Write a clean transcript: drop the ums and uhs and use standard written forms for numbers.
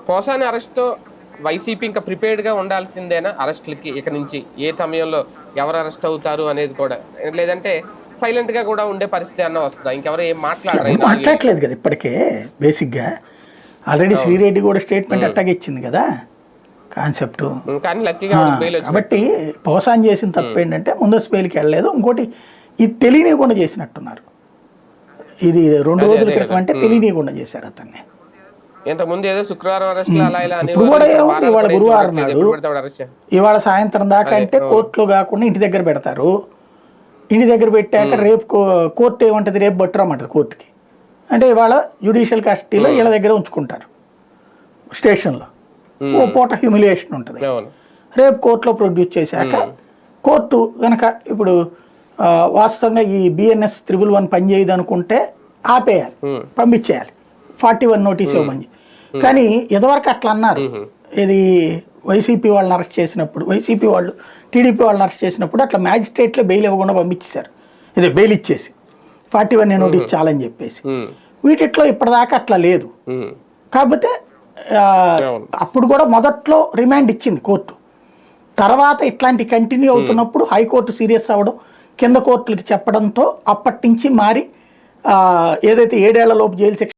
Posani arrest YCP ఇంకా ప్రిపేర్డ్గా ఉండాల్సిందేనా అరెస్టులకి? ఇక నుంచి ఏ సమయంలో ఎవరు అరెస్ట్ అవుతారు అనేది కూడా, లేదంటే సైలెంట్గా కూడా ఉండే పరిస్థితి అన్న వస్తుందా? ఇంకెవరు ఏం మాట్లాడరు ఎవరు మాట్లాడలేదు కదా ఇప్పటికే. బేసిక్గా ఆల్రెడీ శ్రీరెడ్డి కూడా స్టేట్మెంట్ అట్టాగే ఇచ్చింది కదా కాన్సెప్ట్. కానీ లక్కీగా బెయిల్ వచ్చింది. కాబట్టి పోసాన్ చేసిన తప్పు ఏంటంటే ముందస్తు బెయిల్కి వెళ్ళలేదు. ఇంకోటి ఇది తెలియనివ్వకుండా చేసినట్టున్నారు. ఇది 2 రోజుల క్రితం అంటే తెలియనివ్వకుండా చేశారు అతన్ని. ఇంతకుముందు ఏదో శుక్రవారం అరెస్ట్ అలా ఇలా ఇప్పుడు కూడా ఏముంది, ఇవాళ గురువారం నాడు ఇవాళ సాయంత్రం దాకా అంటే కోర్టులో కాకుండా ఇంటి దగ్గర పెడతారు. ఇంటి దగ్గర పెట్టాక రేపు కోర్టు ఏమంటుంది, రేపు పట్టురమ్మంటది కోర్టుకి. అంటే ఇవాళ జ్యుడిషియల్ కస్టడీలో వీళ్ళ దగ్గర ఉంచుకుంటారు స్టేషన్లో. ఓ పూట హ్యూమిలియేషన్ ఉంటుంది. రేపు కోర్టులో ప్రొడ్యూస్ చేశాక కోర్టు కనుక ఇప్పుడు వాస్తవంగా ఈ బిఎన్ఎస్ 111 పనిచేయదు అనుకుంటే ఆపేయాలి, పంపించేయాలి, 41 నోటీస్ ఇవ్వమని. కానీ ఇదివరకు అట్లా అన్నారు. ఇది వైసీపీ వాళ్ళని అరెస్ట్ చేసినప్పుడు, వైసీపీ వాళ్ళు టీడీపీ వాళ్ళని అరెస్ట్ చేసినప్పుడు అట్లా మ్యాజిస్ట్రేట్లో బెయిల్ ఇవ్వకుండా పంపించేశారు. ఇదే బెయిల్ ఇచ్చేసి 41 నోటీస్ చాలని చెప్పేసి. వీటిట్లో ఇప్పటిదాకా అట్లా లేదు. కాకపోతే అప్పుడు కూడా మొదట్లో రిమాండ్ ఇచ్చింది కోర్టు. తర్వాత ఇట్లాంటి కంటిన్యూ అవుతున్నప్పుడు హైకోర్టు సీరియస్ అవ్వడం, కింద కోర్టులకి చెప్పడంతో అప్పటి నుంచి మారి ఏదైతే 7 ఏళ్ల లోపు జైలు శిక్ష